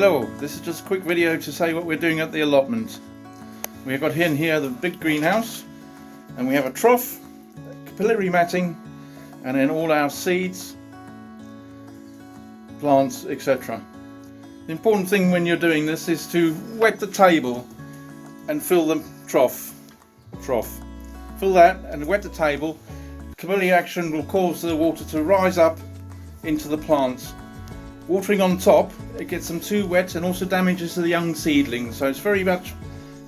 Hello, this is just a quick video to say what we're doing at the allotment. We've got in here the big greenhouse, and we have a trough, capillary matting, and then all our seeds, plants, etc. The important thing when you're doing this is to wet the table and fill the trough. Fill that and wet the table. Capillary action will cause the water to rise up into the plants. Watering on top, it gets them too wet and also damages the young seedlings, so it's very much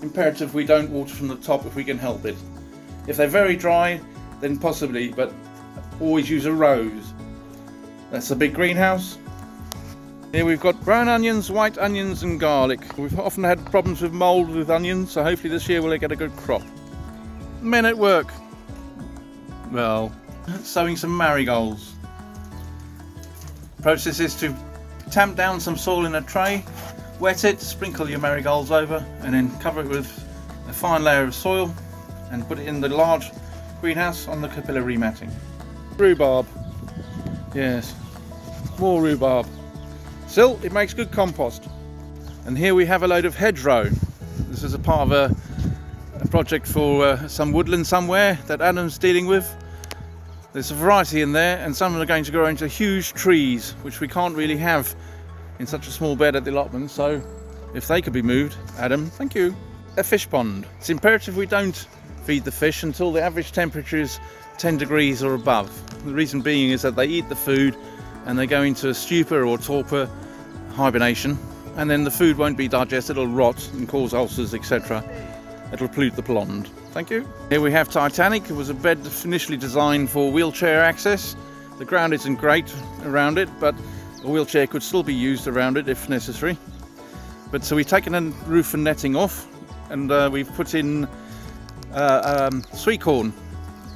imperative we don't water from the top if we can help it. If they're very dry, then possibly, but always use a rose. That's the big greenhouse. Here we've got brown onions, white onions and garlic. We've often had problems with mould with onions, so hopefully this year we'll get a good crop. Men at work. Well, sowing some marigolds. Process is to tamp down some soil in a tray, wet it, sprinkle your marigolds over, and then cover it with a fine layer of soil and put it in the large greenhouse on the capillary matting. Rhubarb. Yes, more rhubarb. Still, it makes good compost. And here we have a load of hedgerow. This is a part of a project for some woodland somewhere that Adam's dealing with. There's a variety in there, and some are going to grow into huge trees, which we can't really have in such a small bed at the allotment, so if they could be moved, Adam, thank you. A fish pond. It's imperative we don't feed the fish until the average temperature is 10 degrees or above. The reason being is that they eat the food and they go into a stupor or torpor, hibernation, and then the food won't be digested, it'll rot and cause ulcers, etc. It'll pollute the pond. Thank you. Here we have Titanic. It was a bed initially designed for wheelchair access. The ground isn't great around it, but a wheelchair could still be used around it if necessary. But so we've taken the roof and netting off, and we've put in sweet corn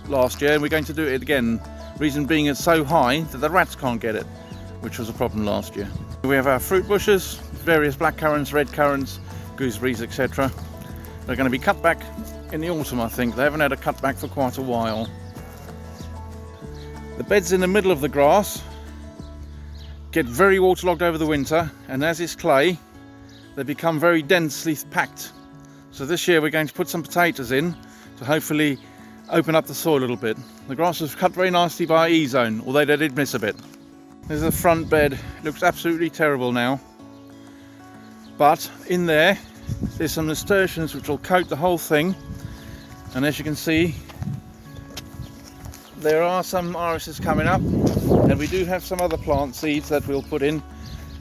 last year, and we're going to do it again. Reason being it's so high that the rats can't get it, which was a problem last year. We have our fruit bushes, various black currants, red currants, gooseberries, etc. They're going to be cut back in the autumn, I think. They haven't had a cut back for quite a while. The beds in the middle of the grass get very waterlogged over the winter, and as it's clay, they become very densely packed. So this year we're going to put some potatoes in to hopefully open up the soil a little bit. The grass was cut very nicely by E-zone, although they did miss a bit. There's the front bed. It looks absolutely terrible now. But in there's some nasturtiums which will coat the whole thing. And as you can see, there are some irises coming up, and we do have some other plant seeds that we'll put in.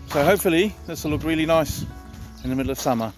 So hopefully this will look really nice in the middle of summer.